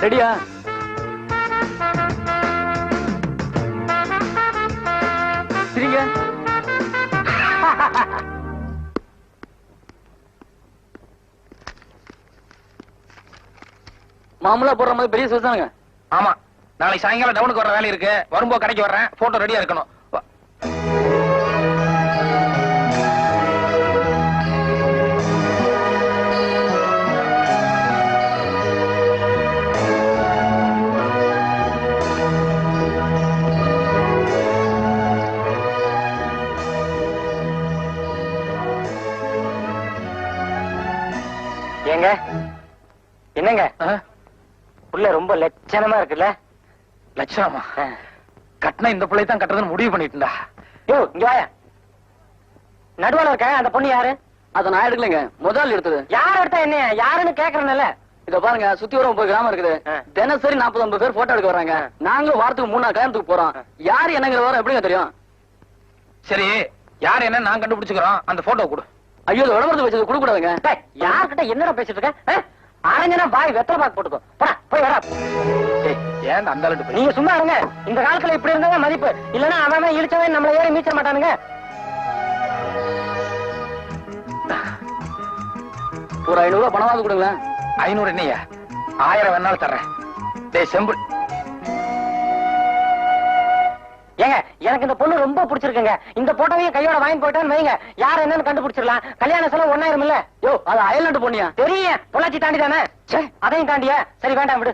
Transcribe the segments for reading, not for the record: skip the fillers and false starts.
ரெடியா? சரிங்க. மாமூலா போடுற மாதிரி பெரிய சைஸ் தானுங்க. ஆமா, நாளைக்கு சாயங்காலம் டவுனுக்கு வர வேலை இருக்கு. வரும்போது கடைக்கு வர்றேன். போட்டோ ரெடியா இருக்கணும். ஏங்க என்னங்க புள்ள ரொம்ப லட்சணமா இருக்குல்ல? லட்சணமா? கட்டின இந்த பிள்ளை தான் கட்டுறதுன்னு முடிவு பண்ணிட்டுண்டா. யோ இங்க வாயா. நடுவால இருக்க அந்த பொண்ணு யாரு? அத நான் எடுக்கலங்க, முதல் எடுத்தது. யார் எடுத்தா என்ன? யாருன்னு கேக்குறேன்ல. இத பாருங்க, சுத்தி வர 30 கிராமம் இருக்குது. தினசரி 40-50 பேர் போட்டோ எடுக்க வர்றாங்க. நாங்களும் வாரத்துக்கு 3 கல்யாணத்துக்கு போறோம். யாரு என்னங்கிற வர எப்படிங்க தெரியும்? சரி, யார் என்ன நான் கண்டுபிடிச்சுக்கிறோம். அந்த போட்டோ கொடு. ஐயோ, விளம்பரத்துக்கு வச்சது கொடுக்க கூடாதுங்க. யார்கிட்ட என்னடா பேசிட்டு இருக்க? அரஞ்சனா பாய் வெத்தலை பாக்கு போட்டுக்கோ. போடா போய் வரா. ஏன் அந்த ஆளுட்டு நீங்க சும்மா இருங்க. இந்த காலத்துல இப்படி இருந்தா மதிப்பு. இல்லன்னா அவன் இழிச்சவன் நம்மள ஏறி மீச்ச மாட்டானுங்க. ஒரு 500 ரூபாய் பணமாவது கொடுங்களேன். 500 என்னையா? 1000 வேணாலும் தர்றேன். டேய் செம்பு, ஏங்க எனக்கு இந்த பொண்ணு ரொம்ப பிடிச்சிருக்குங்க. இந்த போட்டோவையும் கையோட வாங்கி போயிட்டான்னு வைங்க, யார் என்னன்னு கண்டுபிடிச்சிடலாம். கல்யாண செலவு 1000 இல்ல? யோ, அது அயல்நாட்டு பொண்ணியா? தெரியும், பொள்ளாச்சி தாண்டி தானே. அதையும் தாண்டியா? சரி வேண்டாம் விடு.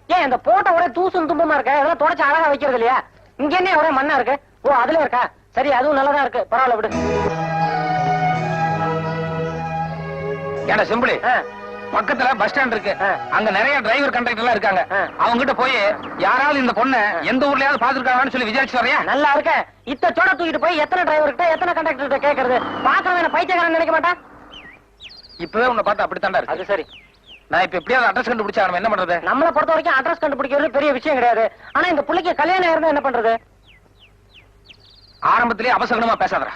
ஏன் இந்த போட்டோ ஒரே தூசும் தும்பமா இருக்க? இதெல்லாம் தொடச்சு அழகா வைக்கிறது இல்லையா? இங்க என்ன ஒரே மண்ணா இருக்கு? ஓ அதுல இருக்கா? சரி, அதுவும் நல்லதா இருக்கு, பரவாயில்ல விடு. ஏன்னா சிம்பிளி, பக்கத்துல பஸ் ஸ்டாண்ட் இருக்கு. அங்க நிறைய டிரைவர் கண்டக்டர் எல்லாம் இருக்காங்க. அவங்க கிட்ட போய் யாராவது இந்த பொண்ணை எந்த ஊர்லயாவது பாத்துருக்காங்கன்னு சொல்லி விசாரிச்சு வரையா? நல்லா இருக்க. இத்த சோட தூக்கிட்டு போய் எத்தனை டிரைவர் கிட்ட எத்தனை கண்டக்டர் கிட்ட கேக்குறது? பாக்குறவன் பைத்தியக்காரன் நினைக்க மாட்டான். இப்பவே உன்னை பார்த்தா அப்படித்தாண்டா இருக்கு. அது சரி. நான் இப்ப எப்படியாவது அட்ரஸ் கண்டுபிடிச்சா நம்ம என்ன பண்றது? நம்மளை பொறுத்த வரைக்கும் அட்ரஸ் கண்டுபிடிக்கிறது பெரிய விஷயம் கிடையாது. ஆனா இந்த புள்ளைக்கு கல்யாணம் இருந்தா என்ன பண்றது? ஆரம்பத்திலேயே அவசரமா பேசாதடா.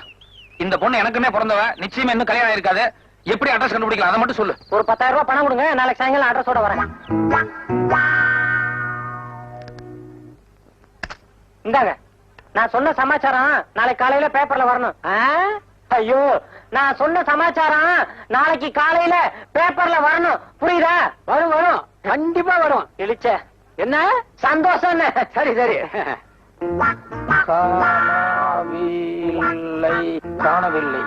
இந்த பொண்ணு எனக்குமே பிறந்தவ, நிச்சயமா இன்னும் கல்யாணம் இருக்காது. எப்படி அட்ரஸ் கண்டுபிடிக்கலாம் அதை மட்டும் சொல்லு. ஒரு 10,000 ரூபாய் பணம் கொடுங்க, நாளைக்கு சாயங்காலம் அட்ரஸோட வரேன். இந்தாங்க, நான் சொன்ன சமாச்சாரம் நாளைக்கு காலையில பேப்பர்ல வரணும். ஐயோ, நான் சொன்ன சமாச்சாரம் நாளைக்கு காலையில பேப்பர்ல வரணும். புரியுதா? வரும் வரும், கண்டிப்பா வரும். இழிச்ச என்ன சந்தோஷம். சரி சரி. காணவில்லை.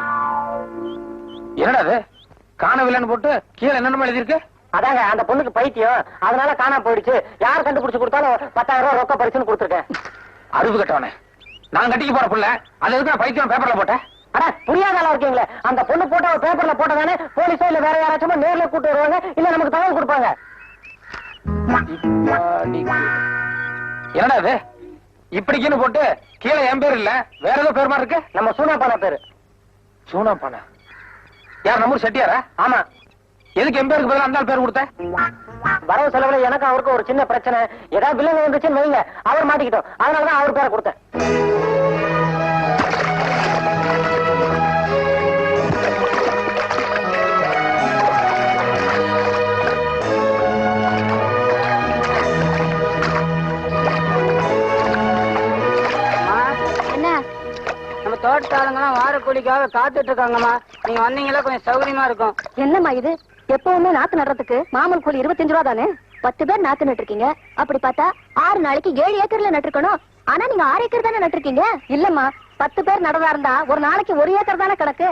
என்னடா அது? காணவில்லைன்னு போட்டு கீழே என்னென்ன எழுதி இருக்கு? அதாங்க அந்த பொண்ணுக்கு பைத்தியம், அதனால காணாம போயிடுச்சு. யார் கண்டுபிடிச்சு கொடுத்தாலும் 10,000 ரூபாய் ரொக்க பரிசுன்னு கொடுத்துருக்கேன். அறிவு கட்டவனே, நான் கட்டிக்கு போற புள்ள அது எதுக்கு பைத்தியம் பேப்பர்ல போட்டேன்? அட புரியாத ஆளா இருக்கீங்களே. அந்த பொண்ணு போட்டோ பேப்பர்ல போட்டதானே போலீஸோ இல்ல வேற யாராச்சும் நேர்ல கூட்டு வருவாங்க, இல்ல நமக்கு தகவல் கொடுப்பாங்க. என்னடா அது? இப்படிக்குன்னு போட்டு கீழே என் பேர் இல்ல வேற ஏதோ பேர் மாதிரி இருக்கு. நம்ம சூனாப்பான பேரு. சூனாப்பானா? யார், நம்ம செட்டியாரா? ஆமா. எதுக்கு என் பேருக்கு பதிலா அந்த பேர் கொடுத்த? வரவு செலவுல எனக்கு அவருக்கு ஒரு சின்ன பிரச்சனை. ஏதாவது பில்லுங்க வந்துச்சுன்னு வைங்க, அவர் மாட்டிக்கிட்டோம். அதனாலதான் அவர் பேரை கொடுத்தேன். தோட்டத்தாளுங்கெல்லாம் வார கூலிக்காக காத்துட்டு இருக்காங்கம்மா. நீங்க வந்தீங்களா கொஞ்சம் சௌகரியமா இருக்கும். என்னம்மா இது? எப்பவுமே நாத்து நடுறதுக்கு மாமூல் கூலி 25 ரூபா தானே? 10 பேர் நாத்து நட்டுருக்கீங்க. அப்படி பார்த்தா 6 நாளைக்கு 7 ஏக்கர்ல நட்டுருக்கணும். ஆனா நீங்க 6 ஏக்கர் தானே நட்டுருக்கீங்க. இல்லம்மா, 10 பேர் நடதா இருந்தா ஒரு நாளைக்கு 1 ஏக்கர் தானே கணக்கு.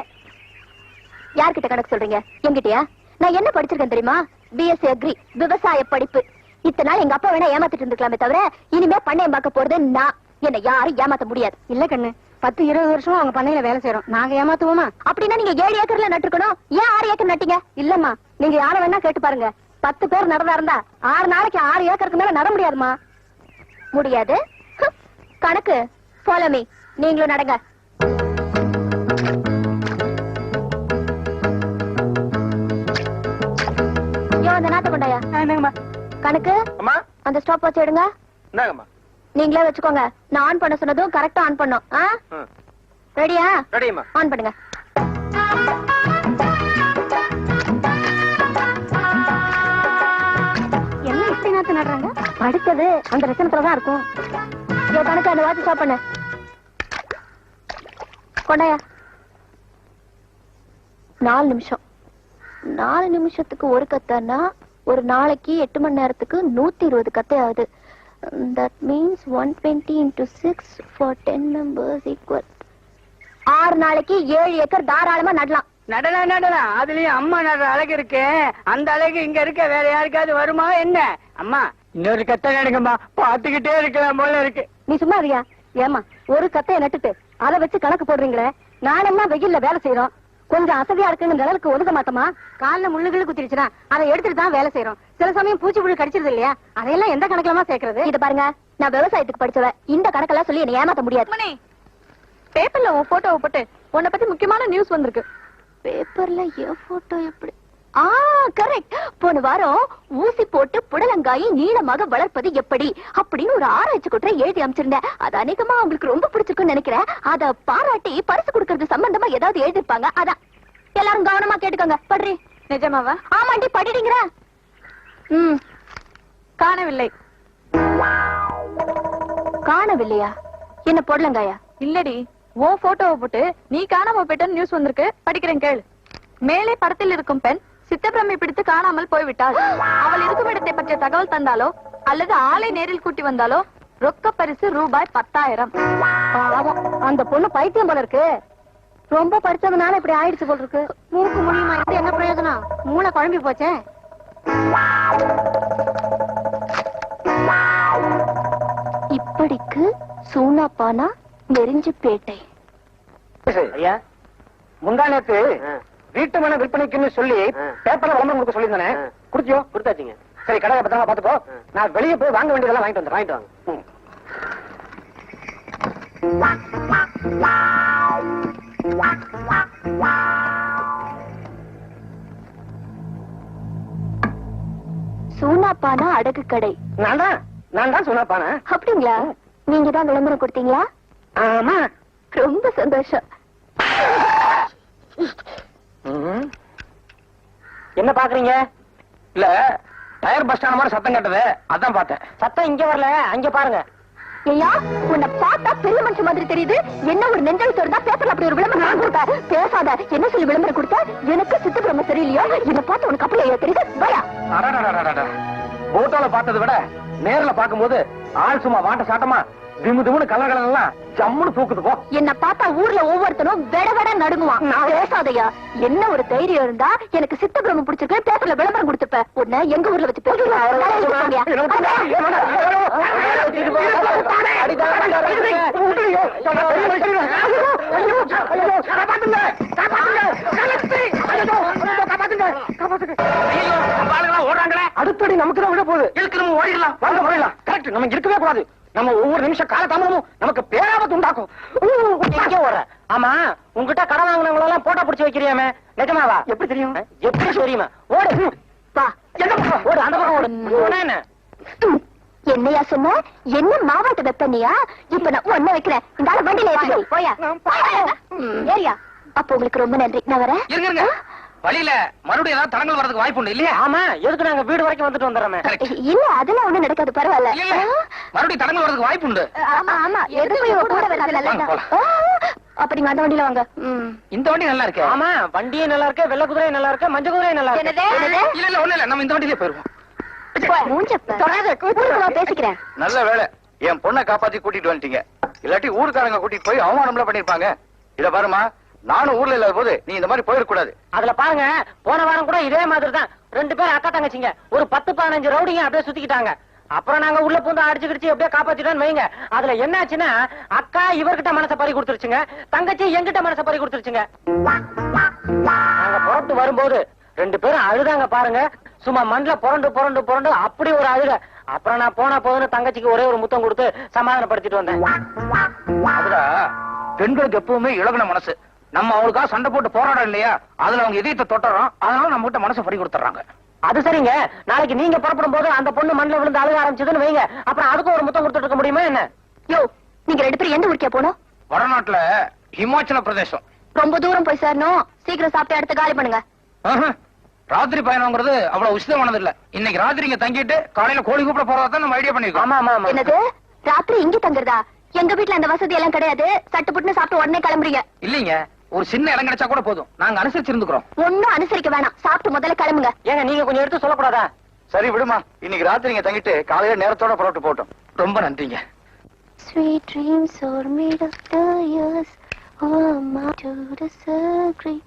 யார்கிட்ட கணக்கு சொல்றீங்க? என்கிட்டயா? நான் என்ன படிச்சிருக்கேன் தெரியுமா? பிஎஸ்சி அக்ரி, விவசாய படிப்பு. இத்தனை நாள் எங்க அப்பா வேணா ஏமாத்திட்டு இருந்துக்கலாமே தவிர இனிமே பண்ணையம் பார்க்க போறது நான். என்ன யாரும் ஏமாத்த முடியாது. இல்ல கண்ணு, 10-20 வருஷம் அவங்க பண்ணையில வேலை செய்யறோம். நாங்க ஏமாத்துவோமா? அப்படின்னா நீங்க 7 ஏக்கர்ல நட்டுக்கணும். ஏன் 6 ஏக்கர் நட்டீங்க? இல்லம்மா, நீங்க யார வேணா கேட்டு பாருங்க. 10 பேர் நடந்தா இருந்தா 6 நாளைக்கு 6 ஏக்கருக்கு மேல நட முடியாதுமா. முடியாது. கணக்கு ஃபாலோ மீ. நீங்களும் நடங்க. யோ, அந்த நாட்டை கொண்டாயா. கணக்கு அந்த ஸ்டாப் வாட்ச் எடுங்க. நீங்களே வச்சுக்கோங்க. நான் ஆன் பண்ண சொன்னதும் கரெக்டா ஆன் பண்ணும். ரெடியா? ரெடிமா. ஆன் பண்ணுங்க. என்ன இப்படி நாத்து நடுறாங்க? அடுத்தது அந்த லட்சணத்துலதான் இருக்கும். என் கணக்கு அந்த வாட்சி ஸ்டாப் பண்ண கொண்டாயா. 4 நிமிஷம். 4 நிமிஷத்துக்கு ஒரு கத்தைன்னா ஒரு நாளைக்கு 8 மணி நேரத்துக்கு 120 கத்தை ஆகுது. That means 120 into 6 for 10 members equal. 6 நாளைக்கு 7 ஏக்கர் தாராளமா நடலாம். நடலாம். அதுலயும் அம்மா நடுற அழகு இருக்கு. அந்த அழகு இங்க இருக்க வேற யாருக்காவது வருமா என்ன? அம்மா இன்னொரு கத்தை நடுங்கம்மா, பாத்துக்கிட்டே இருக்கலாம் போல இருக்கு. நீ சும்மா இருக்கியா? ஏமா ஒரு கத்தையை நட்டுட்டு அதை வச்சு கணக்கு போடுறீங்களே. நானெல்லாம் வெயில்ல வேலை செய்யறோம், கொஞ்சம் அசதியா இருக்குன்னு நிழலுக்கு ஒதுக்க மாட்டோமா? கால்ல முள்ளுகள் குத்திருச்சுன்னா அதை எடுத்துட்டு தான் வேலை செய்யறோம். சில சமயம் பூச்சி புழு கடிச்சிருது இல்லையா? அதையெல்லாம் எந்த கணக்குலமா சேர்க்கறது? இது பாருங்க, நான் விவசாயத்துக்கு படிச்சவ. இந்த கணக்கெல்லாம் சொல்லி என்ன ஏமாத்த முடியாது. பேப்பர்ல உன் போட்டோவை போட்டு உன்னை பத்தி முக்கியமான நியூஸ் வந்திருக்கு. பேப்பர்ல என் போட்டோ எப்படி? கரெக்ட். போன வாரம் ஊசி போட்டு புடலங்காயை நீளமாக வளர்ப்பது எப்படி அப்படின்னு ஒரு ஆராய்ச்சி கூட்டரை எழுதி அமைச்சிருந்தேன். அது அநேகமா உங்களுக்கு ரொம்ப பிடிச்சிருக்குன்னு நினைக்கிறேன். அத பாராட்டி பரிசு கொடுக்கறது சம்பந்தமா ஏதாவது எழுதிருப்பாங்க. அதான் எல்லாரும் கவனமா கேட்டுக்கோங்க. படுறி. நிஜமாவா? ஆமாண்டி, படிடுங்கிற. காணவில்லை. காணவில்லையா? என்ன புடலங்காயா? இல்லடி, உன் போட்டோவை போட்டு நீ காணாம போயிட்ட நியூஸ் வந்திருக்கு. படிக்கிறேன் கேளு. மேலே படத்தில் இருக்கும் பெண் சித்தப்பிரமை பிடித்து காணாமல் போய்விட்டாள். அவள் இருக்கும் இடத்தை பற்றிய தகவல் தந்தாலோ அல்லது ஆளை நேரில் கூட்டி வந்தாலோ ரொக்க பரிசு ரூபாய் 10,000. அந்த பொண்ணு பைத்தியம் போல இருக்கு. ரொம்ப படிச்சதுனால இப்படி ஆயிடுச்சு போல இருக்கு. மூக்கு முடியுமா? இது என்ன பிரயோஜனம்? மூளை குழம்பி போச்சே. இப்படிக்கு சூனாப்பானா நெறிஞ்சிப்பேட்டை. ஐயா, முந்தா நேத்து வீட்டு மன விற்பனைக்குன்னு சொல்லி பேப்பர்ல விளம்பரம் கொடுக்க சொல்லியிருந்தானே, குடுத்தியோ? கொடுத்தாச்சுங்க. சரி, கடையை பத்திரமா பாத்துக்கோ. நான் வெளியே போய் வாங்க வேண்டியதெல்லாம் வாங்கிட்டு வந்து வாங்க. சூனாப்பானா அடகு கடை. நான் தான் சூனாப்பானா. அப்படிங்களா? நீங்க தான் விளம்பரம் கொடுத்தீங்களா? ஆமா. ரொம்ப சந்தோஷம். என்ன பாக்குறீங்க? இல்ல, டயர் பஸ் ஸ்டாண்ட் மாதிரி சத்தம் கேட்டது, அதான் பார்த்தேன். சத்தம் இங்க வரல, அங்க பாருங்க. ஐயா, உன்னை பார்த்தா பெரிய மனுஷன் மாதிரி தெரியுது. என்ன ஒரு நெஞ்செழுத்தோடு தான் பேப்பர்ல அப்படி ஒரு விளம்பரம் கொடுத்த? பேசாத. என்ன சொல்லி விளம்பரம் கொடுத்த? எனக்கு சித்து பிரம்ம சரியில்லையோ? என்ன பார்த்து உனக்கு அப்படி ஐயா தெரியுது? பயா. போட்டோல பார்த்ததை விட நேர்ல பாக்கும்போது ஆள் சும்மா வாட்ட சாட்டமா திமு திமுன்னு கலர் எல்லாம் ஜம்முன்னு தூக்குது போ. என்ன பார்த்தா ஊர்ல ஒவ்வொருத்தனும் வெட வெட நடுங்குவான். பேசாதையா. என்ன ஒரு தைரியம் இருந்தா எனக்கு சித்த பிரம்ம பிடிச்சிருக்கு பேப்பர்ல விளம்பரம் கொடுத்துப்ப. உன்னை எங்க ஊர்ல வச்சு ஓடுறாங்களே. அடுத்தடி நமக்கு தான் விட போகுது. நம்ம ஓடிடலாம், வாங்க போயிடலாம். கரெக்ட். நம்ம இருக்கவே கூடாது. நம்ம ஒவ்வொரு நிமிஷம் கால தாமதமும் நமக்கு பேராபத்து உண்டாக்கும். ஆமா, உங்ககிட்ட கடன் வாங்கினவங்க எல்லாம் போட்டோ பிடிச்சு வைக்கிறியாமே, நிஜமாவா? எப்படி தெரியும்? எப்படி தெரியுமா? ஓடு. வா. ஓடு, அந்த பக்கம் ஓடு. என்ன என்னையா சொன்ன? என்ன மாவாட்ட வெப்பனியா? இப்ப நான் ஒண்ணு வைக்கிறேன். இந்த ஆளு வண்டியில ஏறி போயா. ஏரியா. அப்ப உங்களுக்கு ரொம்ப நன்றி. நான் வரேன். இருங்க, வழியில மறுபடியும் ஏதாவது தடங்கள் வரதுக்கு வாய்ப்பு உண்டு இல்லையா? ஆமா, எதுக்கு நாங்க வீடு வரைக்கும் வந்துட்டு வந்துடுறோமே. இல்ல, அதெல்லாம் ஒண்ணும் நடக்காது. பரவாயில்ல. மறுபடியும் தடங்கள் வரதுக்கு வாய்ப்பு உண்டு. ஆமா ஆமா, எதுக்கு இவ கூட வர்றது நல்லதுதான். அப்ப நீங்க அந்த வண்டியில வாங்க. இந்த வண்டி நல்லா இருக்கு. ஆமா, வண்டியும் நல்லா இருக்கு, வெள்ளை குதிரையும் நல்லா இருக்கு, மஞ்சள் குதிரையும் நல்லா இருக்கு. இல்ல ஒண்ணு இல்ல, நம்ம இந்த வண்டியிலே போயிருவோம். பேசிக்கிறேன். நல்ல வேலை, என் பொண்ணை காப்பாத்தி கூட்டிட்டு வந்துட்டீங்க. இல்லாட்டி ஊருக்காரங்க கூட்டிட்டு போய் அவமானம்லாம் பண்ணிருப்பாங்க. இத பாருமா, நானும் ஊர்ல இல்லாத போது நீ இந்த மாதிரி போயிடக்கூடாது. அதுல பாருங்க, போன வாரம் கூட இதே மாதிரி தான் 2 பேர் அக்கா தங்கச்சிங்க ஒரு 10-15 ரவுடிங்க அப்படியே சுத்திக்கிட்டாங்க. அப்புறம் நாங்க உள்ள பூந்து அடிச்சு கிடிச்சு எப்படியே காப்பாத்திட்டோம்னு வைங்க. அதுல என்னாச்சுன்னா, அக்கா இவர்கிட்ட மனசை பறி கொடுத்துருச்சுங்க, தங்கச்சி எங்கிட்ட மனசை பறி கொடுத்துருச்சுங்க. நாங்க புறப்பட்டு வரும்போது 2 பேரும் அழுதாங்க பாருங்க. சும்மா மண்ல புரண்டு புரண்டு புரண்டு அப்படி ஒரு அழுக. அப்புறம் நான் போனா போதுன்னு தங்கச்சிக்கு ஒரே ஒரு முத்தம் கொடுத்து சமாதானப்படுத்திட்டு வந்தேன். அதுடா, பெண்களுக்கு எப்பவுமே இழகுன மனசு. நம்ம அவங்களுக்காக சண்டை போட்டு போராடம் இல்லையா, அதுல அவங்க இதயத்தை தொட்டுறோம். அதனால நம்ம கிட்ட மனசை பறி கொடுத்துறாங்க. அது சரிங்க, நாளைக்கு நீங்க புறப்படும் போது அந்த பொண்ணு மண்ணில் விழுந்து அழுக ஆரம்பிச்சதுன்னு வைங்க, அப்புறம் அதுக்கும் ஒரு முத்தம் கொடுத்துட்டு இருக்க முடியுமா என்ன? யோ, நீங்க 2 பேரும் எந்த ஊருக்கே போனோம்? வடநாட்டுல ஹிமாச்சல பிரதேசம். ரொம்ப தூரம் போய் சேரணும். சீக்கிரம் சாப்பிட்டு அடுத்து காலி பண்ணுங்க. ராத்திரி பயணம்ங்கிறது அவ்வளவு உசிதமானது இல்ல. இன்னைக்கு ராத்திரி இங்க தங்கிட்டு காலையில கோழி கூப்பிட போறதா நம்ம ஐடியா பண்ணிருக்கோம். ஆமா ஆமா ஆமா. என்னது ராத்திரி இங்க தங்குறதா? எங்க வீட்ல அந்த வசதி எல்லாம் கிடையாது. சட்டு புட்டுன்னு சாப்பிட்டு உடனே கிளம்புறீங்க. இல்லீங்க, ஒரு சின்ன இடம் கிடைச்சா கூட போதும், நாங்க அனுசரிச்சிருந்துக்கிறோம். ஒண்ணும் அனுசரிக்க வேணாம், சாப்பிட்டு முதல்ல கிளம்புங்க. ஏங்க நீங்க கொஞ்சம் எடுத்து சொல்லக்கூடாதா? சரி விடுமா, இன்னைக்கு ராத்திரி இங்க தங்கிட்டு காலையில நேரத்தோட புறப்பட்டு போட்டோம். ரொம்ப நன்றிங்க. Sweet dreams are made of the years. Oh, my to disagree.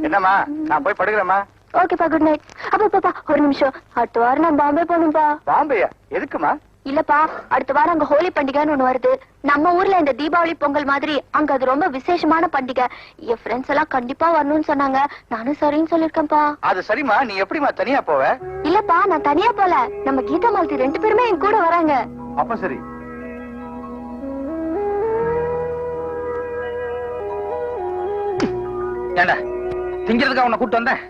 என்னம்மா, நான் போய் படுக்கிறேம்மா. ஓகேப்பா, குட் நைட். அப்பா ஒரு நிமிஷம், அடுத்த வாரம் நான் பாம்பே போகணும்பா. பாம்பேயா? எதுக்குமா? இல்லப்பா, அடுத்த வாரம் அங்க ஹோலி பண்டிகைன்னு ஒண்ணு வருது. நம்ம ஊர்ல இந்த தீபாவளி பொங்கல் மாதிரி அங்க அது ரொம்ப விசேஷமான பண்டிகை. என் ஃப்ரெண்ட்ஸ் எல்லாம் கண்டிப்பா வரணும்னு சொன்னாங்க. நானும் சரின்னு சொல்லிருக்கேன்ப்பா. அது சரிம்மா, நீ எப்படிமா தனியா போவ? இல்லப்பா, நான் தனியா போல, நம்ம கீதா மாலதி 2 பேருமே என் கூட வராங்க. அப்ப சரி. ஏண்டா திங்கிறதுக்கா உன்னை கூட்டு வந்தேன்?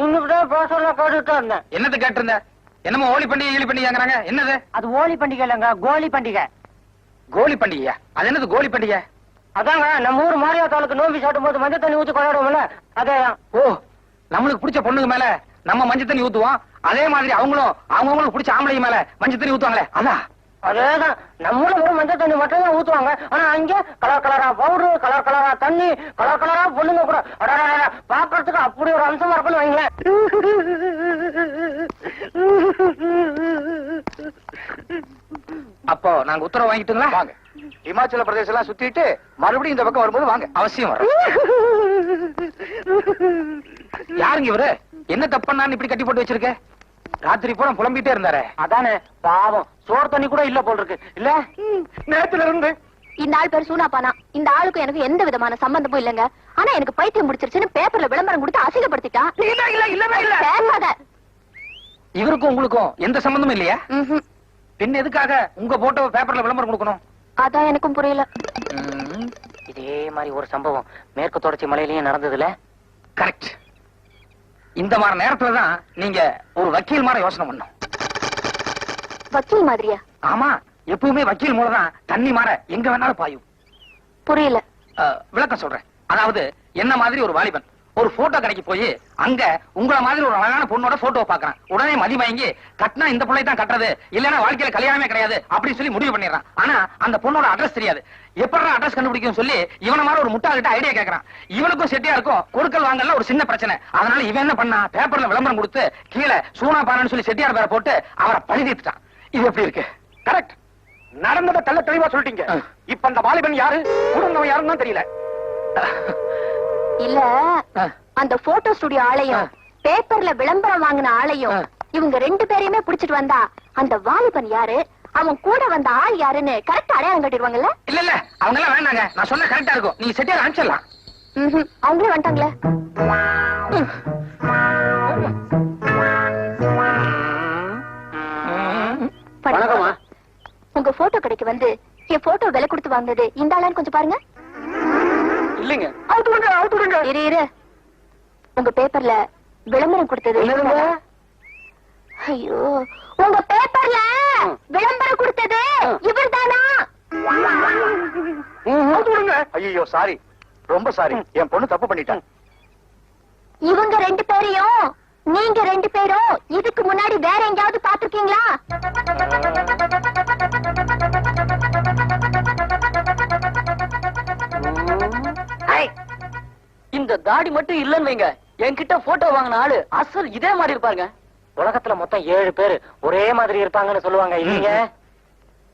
இன்னும் பேசுறத கேட்டுட்டு இருந்தேன். என்னது கேட்டிருந்த? என்னமோ ஹோலி பண்டிகை ஈழி பண்டிகைங்கிறாங்க, என்னது? அது ஹோலி பண்டிகை இல்லங்க, கோலி பண்டிகை. கோலி பண்டிகையா? அது என்னது கோலி பண்டிகை? அதாங்க நம்ம ஊர் மாரியா தாளுக்கு நோம்பி சாட்டும் போது மஞ்சள் தண்ணி ஊத்தி கொண்டாடுவோம்ல, அதேதான். ஓ, நம்மளுக்கு பிடிச்ச பொண்ணுங்க மேல நம்ம மஞ்சள் தண்ணி ஊத்துவோம், அதே மாதிரி அவங்களும் அவங்களுக்கு பிடிச்ச ஆம்பளைங்க மேல மஞ்சள் தண்ணி ஊத்துவாங்களே, அதான். அதேதான், நம்மள வெறும் மஞ்சள் தண்ணி மட்டும் தான் ஊத்துவாங்க. ஆனா அங்க கலர் கலரா பவுடரு, கலர் கலரா தண்ணி, கலர் கலரா பொண்ணுங்க கூட பாக்குறதுக்கு அப்படி ஒரு அம்சமா இருக்குன்னு வைங்களேன். அப்போ நாங்க உத்தரவு வாங்கிட்டுங்களா? வாங்க, இமாச்சல பிரதேசம் எல்லாம் சுத்திட்டு மறுபடியும் இந்த பக்கம் வரும்போது வாங்க. அவசியம் வர. யாருங்க இவரு? என்ன தப்புன்னு இப்படி கட்டி போட்டு வச்சிருக்க? ராத்திரி பூரா புலம்பிட்டே இருந்தாரே. அதானே பாவம், சோறு தண்ணி கூட இல்ல போல் இருக்கு இல்ல நேரத்துல இருந்து. இந்த ஆள் பேர் சூனாப்பானா. இந்த ஆளுக்கும் எனக்கு எந்த விதமான சம்பந்தமும் இல்லங்க. ஆனா எனக்கு பைத்தியம் முடிச்சிருச்சுன்னு பேப்பர்ல விளம்பரம் கொடுத்து அசிங்கப்படுத்திட்டான். பேசாத. இவருக்கும் உங்களுக்கும் எந்த சம்பந்தமும் இல்லையா? ம்ஹும். பின் எதுக்காக உங்க போட்டோ பேப்பர்ல விளம்பரம் கொடுக்கணும்? அதான் எனக்கும் புரியல. இதே மாதிரி ஒரு சம்பவம் மேற்கு தொடர்ச்சி மலையிலயும் நடந்ததுல. கரெக்ட். இந்த மாதிரி நேரத்துலதான் நீங்க ஒரு வக்கீல் மாதிரி யோசனை பண்ணும். வக்கீல் மாதிரியா? ஆமா, எப்பவுமே வக்கீல் மூலதான் தண்ணி மாற எங்க வேணாலும் பாயும். புரியல. விளக்கம் சொல்றேன். அதாவது என்ன மாதிரி ஒரு வாலிபன் ஒரு போட்டோ கடைக்கு போய் அங்க உங்கள மாதிரி ஒரு அழகான பொண்ணோட போட்டோ பாக்குறான். உடனே மதி வாங்கி கட்டினா இந்த பொண்ணை தான் கட்டுறது, இல்லன்னா வாழ்க்கையில கல்யாணமே கிடையாது அப்படின்னு சொல்லி முடிவு பண்ணிடுறான். ஆனா அந்த பொண்ணோட அட்ரஸ் தெரியாது. எப்படி அட்ரஸ் கண்டுபிடிக்கும் சொல்லி இவன மாதிரி ஒரு முட்டாள்கிட்ட ஐடியா கேட்கறான். இவனுக்கும் செட்டியா இருக்கும், கொடுக்கல் வாங்கல ஒரு சின்ன பிரச்சனை. அதனால இவன் என்ன பண்ணா, பேப்பர்ல விளம்பரம் கொடுத்து கீழே சூனா பானன்னு சொல்லி செட்டியார் பேரை போட்டு அவரை பழிதீர்த்துட்டான். இது எப்படி இருக்கு? கரெக்ட். நடந்ததை தெள்ள தெளிவா சொல்லிட்டீங்க. இப்ப அந்த வாலிபன் யாரு, குடும்பம் யாருன்னு தான் தெரியல. இல்ல, அந்த போட்டோ ஸ்டுடியோ ஆளையும் பேப்பர்ல விளம்பரம் வாங்கின ஆளையும் இவங்க 2 பேரையுமே புடிச்சிட்டு வந்தா அந்த வாலிபன் யாரு, அவன் கூட வந்த ஆள் யாருன்னு கரெக்டா அடையாளம் கட்டிடுவாங்கல்ல? இல்ல இல்ல, அவங்க எல்லாம் வேண்டாங்க, நான் சொன்ன கரெக்டா இருக்கும். நீங்க செட்டியார் அனுப்பிச்சிடலாம். அவங்களே வந்துட்டாங்களே. வணக்கம்மா. உங்க போட்டோ கடைக்கு வந்து என் போட்டோ விலை கொடுத்து வாங்கினது இந்த ஆளான்னு கொஞ்சம் பாருங்க. இல்லைங்க. இரு இரு, உங்க பேப்பர்ல விளம்பரம் கொடுத்தது. ஐயோ, உங்க பேப்பர்ல விளம்பரம் கொடுத்தது இவர்தானா? ஐயோ சாரி, ரொம்ப சாரி, என் பொண்ணு தப்பு பண்ணிட்டான். இவங்க 2 பேரையும் நீங்க 2 பேரும் இதுக்கு முன்னாடி வேற எங்கயாவது பாத்துருக்கீங்களா? இந்த தாடி மட்டும் இல்லன்னு வைங்க, என்கிட்ட போட்டோ வாங்கின ஆளு அசல் இதே மாதிரி இருப்பாருங்க. உலகத்துல மொத்தம் 7 பேரு ஒரே மாதிரி இருப்பாங்கன்னு சொல்லுவாங்க இல்லீங்க.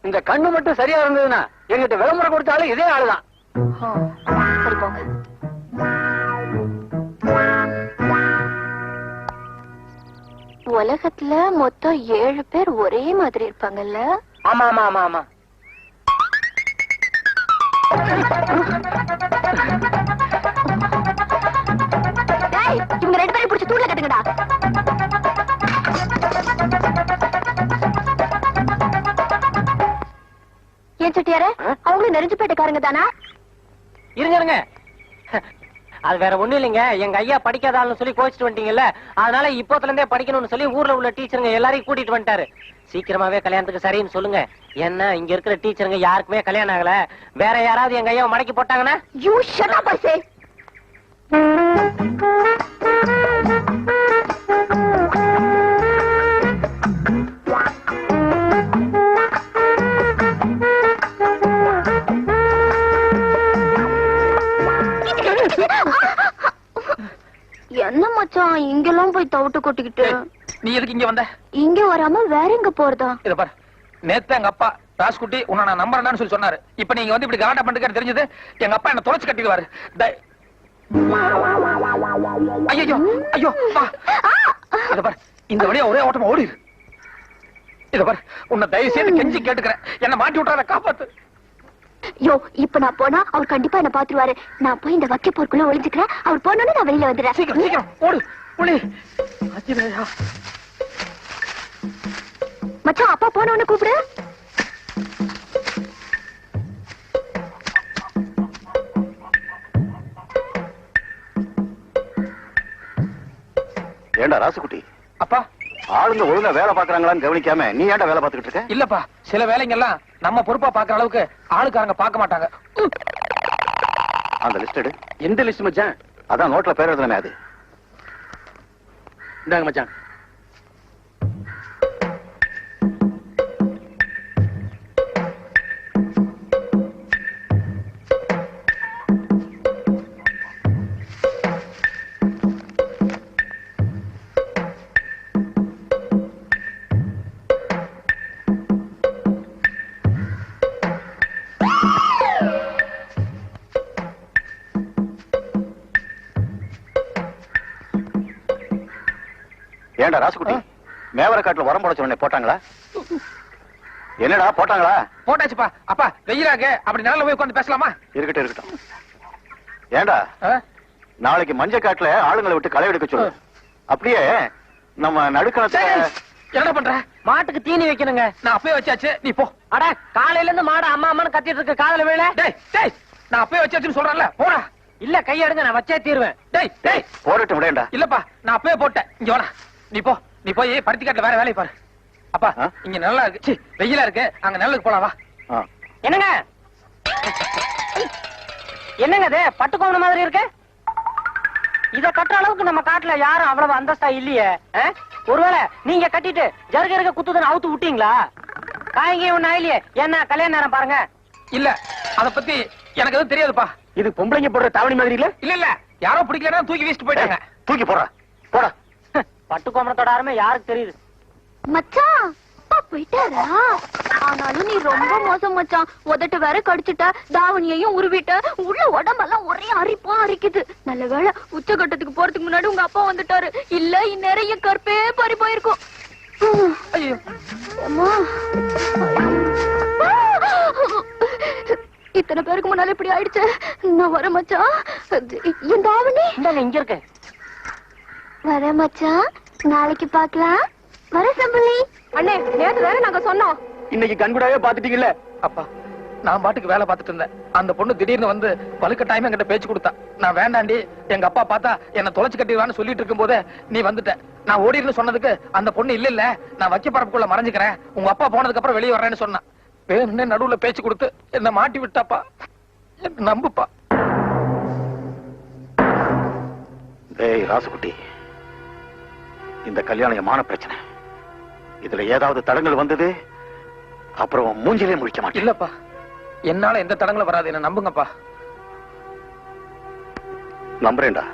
இந்த கண்ணு மட்டும் சரியா இருந்ததுன்னா என்கிட்ட விளம்பரம் கொடுத்தாலும் இதே ஆளுதான். சரி போங்க. உலகத்துல மொத்தம் 7 பேர் ஒரே மாதிரி இருப்பாங்கல்ல? ஆமா ஆமா ஆமா ஆமா. டேய், இவங்க 2 பேரையும் பிடிச்சு தூண்ல கட்டுங்கடா. ஏன் செட்டியாரே, அவங்களும் நெருஞ்சு போயிட்டக்காரங்க தானா? இருங்க இருங்க, அது வேற ஒண்ணு இல்லைங்க. எங்க ஐயா படிக்காதான்னு சொல்லி கோச்சிட்டு வந்துட்டீங்கல்ல, அதனால இப்போத்துல இருந்தே படிக்கணும்னு சொல்லி ஊர்ல உள்ள டீச்சருங்க எல்லாரையும் கூட்டிட்டு வந்துட்டாரு. சீக்கிரமாவே கல்யாணத்துக்கு சரின்னு சொல்லுங்க. என்ன இங்க இருக்கிற டீச்சருங்க யாருக்குமே கல்யாணம் ஆகல. வேற யாராவது எங்க ஐயா மடக்கி போட்டாங்கன்னா யூ ஷட் அப் ஐ சே. என்ன மச்சான் இங்கெல்லாம் போய் தவிட்டு கொட்டிக்கிட்டு நீ எதுக்கு இங்க வந்த? இங்க வராம வேற எங்க போறதா? இத பாரு, நேத்து எங்க அப்பா ராஸ்குட்டி உன்னை நான் நம்புறேன்னு சொல்லி சொன்னாரு. இப்ப நீங்க வந்து இப்படி கலாட்டா பண்ணிட்டு தெரிஞ்சது எங்க அப்பா என்ன தொலைச்சு கட்டிடுவாரு. ஐயோ ஐயோ பா. இத பாரு, இந்த வழியா ஒரே ஓட்டமா ஓடிரு. இத பாரு, உன்னை தயவு செய்து கெஞ்சி கேட்டுக்கிறேன், என்ன மாட்டி விட்டுறாத, காப்பாத்து. யோ, இப்ப நான் போனா அவர் கண்டிப்பா என்ன பாத்துருவாரு. நான் போய் இந்த வக்கி போர்க்குள்ள ஒளிஞ்சுக்கிறேன். அவர் போனோன்னு நான் வெளியில வந்துடுறேன். சீக்கிரம் சீக்கிரம் ஓடு புலி. அஜிதயா மச்சான், அப்பா போனோன்னு கூப்பிடு. ஏண்டா ராசுகுட்டி, அப்பா. ஆளுங்க ஒழுங்கா வேலை பாக்குறாங்களான்னு கவனிக்காம நீ ஏன்டா வேலை பார்த்துக்கிட்டு இருக்க? இல்லப்பா, சில வேலைங்க எல்லாம் நம்ம பொறுப்பா பாக்குற அளவுக்கு ஆளுக்காரங்க பார்க்க மாட்டாங்க. அந்த லிஸ்ட் எடு. எந்த லிஸ்ட் மச்சான்? அதான் நோட்ல பேர் எழுதுனே அது. இந்தாங்க மச்சான். ஏண்டா ராசுகுட்டி, மேவர காட்டுல உரம் போட சொன்னே போட்டாங்களா? என்னடா போட்டாங்களா? போட்டாச்சுப்பா. அப்பா வெயிலாக அப்படி நல்ல போய் உட்காந்து பேசலாமா? இருக்கட்டும் இருக்கட்டும். ஏண்டா ஆ? நாளைக்கு மஞ்ச காட்டுல ஆளுங்களை விட்டு களை எடுக்க சொல்லு. அப்படியே நம்ம நடுக்கணத்தை என்ன பண்ற? மாட்டுக்கு தீனி வைக்கணுங்க. நான் அப்பயே வச்சாச்சு, நீ போ. அட, காலையில இருந்து மாடு அம்மா அம்மான்னு கத்திட்டு இருக்கு, காதுல விழல. டேய் டேய், நான் அப்பயே வச்சாச்சுன்னு சொல்றேன்ல, போடா. இல்ல, கையெடுங்க, நான் வச்சே தீருவேன். டேய் டேய், போடட்டும் விடேண்டா. இல்லப்பா, நான் அப்பயே போட்டேன். இங்க வாடா, நீ போ. நீ போய் பருத்தி காட்டுல வேற வேலையை பாரு. அப்பா ஆ? இங்க நல்லா இருக்கு, சீ, வெயிலா இருக்கு, அங்க நல்லதுக்கு போலாம், வா. ஆ. என்னங்க என்னங்க இது பட்டு கோவண மாதிரி இருக்கு? இத கட்டுற அளவுக்கு நம்ம காட்டுல யாரும் அவ்வளவு அந்தஸ்தா இல்லையே. ஒருவேளை நீங்க கட்டிட்டு ஜருக இருக்க குத்துதுன்னு அவுத்து விட்டீங்களா? காய்ங்க ஒண்ணு ஆயிலையே. என்ன கல்யாண நேரம் பாருங்க. இல்ல, அத பத்தி எனக்கு எதுவும் தெரியாதுப்பா. இது பொம்பளைங்க போடுற தாவணி மாதிரி இல்ல? இல்ல இல்ல, யாரோ பிடிக்கலன்னா தூக்கி வீசிட்டு போயிட்டாங்க. தூக்கி போடுற போடா. பட்டு கோவணத்தோட அருமை யாருக்கு தெரியுது? மச்சான், அப்பா போயிட்டாரா? ஆனாலும் நீ ரொம்ப மோசம் மச்சான். உதட்டு வேற கடிச்சிட்ட, தாவணியையும் உருவிட்ட, உள்ள உடம்பெல்லாம் ஒரே அரிப்பா அரிக்குது. நல்ல வேளை உச்சகட்டத்துக்கு போறதுக்கு முன்னாடி உங்க அப்பா வந்துட்டாரு. இல்ல இந்நேரம் என் கற்பே பறி போயிருக்கும். ஐயோ, அம்மா. இத்தனை பேருக்கு முன்னால இப்படி ஆயிடுச்சு. நான் வர மச்சான். என் தாவணி இந்தாங்க, இங்க இருக்கு. வர மச்சான், நாளைக்கு பாக்கலாம். வர சம்பளி. அண்ணே, நேத்து வேற நாங்க சொன்னோம். இன்னைக்கு கண்கூடாவே பாத்துட்டீங்கல்ல? அப்பா, நான் பாட்டுக்கு வேலை பார்த்துட்டு இருந்தேன். அந்த பொண்ணு திடீர்னு வந்து வலுக்கட்டாயமா என்கிட்ட பேச்சு கொடுத்தா. நான் வேண்டாண்டி, எங்க அப்பா பார்த்தா என்ன தொலைச்சு கட்டிடுவான்னு சொல்லிட்டு இருக்கும் போதே நீ வந்துட்ட. நான் ஓடின்னு சொன்னதுக்கு அந்த பொண்ணு இல்ல இல்ல, நான் வைக்க பரப்புக்குள்ள மறைஞ்சுக்கிறேன், உங்க அப்பா போனதுக்கு அப்புறம் வெளியே வர்றேன்னு சொன்னான். வேணும்னே நடுவுல பேச்சு கொடுத்து என்ன மாட்டி விட்டாப்பா. என்ன நம்புப்பா. டேய் ராசுகுட்டி, இந்த கல்யாணம் என் மான பிரச்சனை. இதுல ஏதாவது தடங்கள் வந்தது அப்புறம் மூஞ்சிலே முழிக்க மாட்டேன். இல்லப்பா, என்னால எந்த தடங்களும் வராது, என்ன நம்புங்கப்பா. நம்புறேன்டா.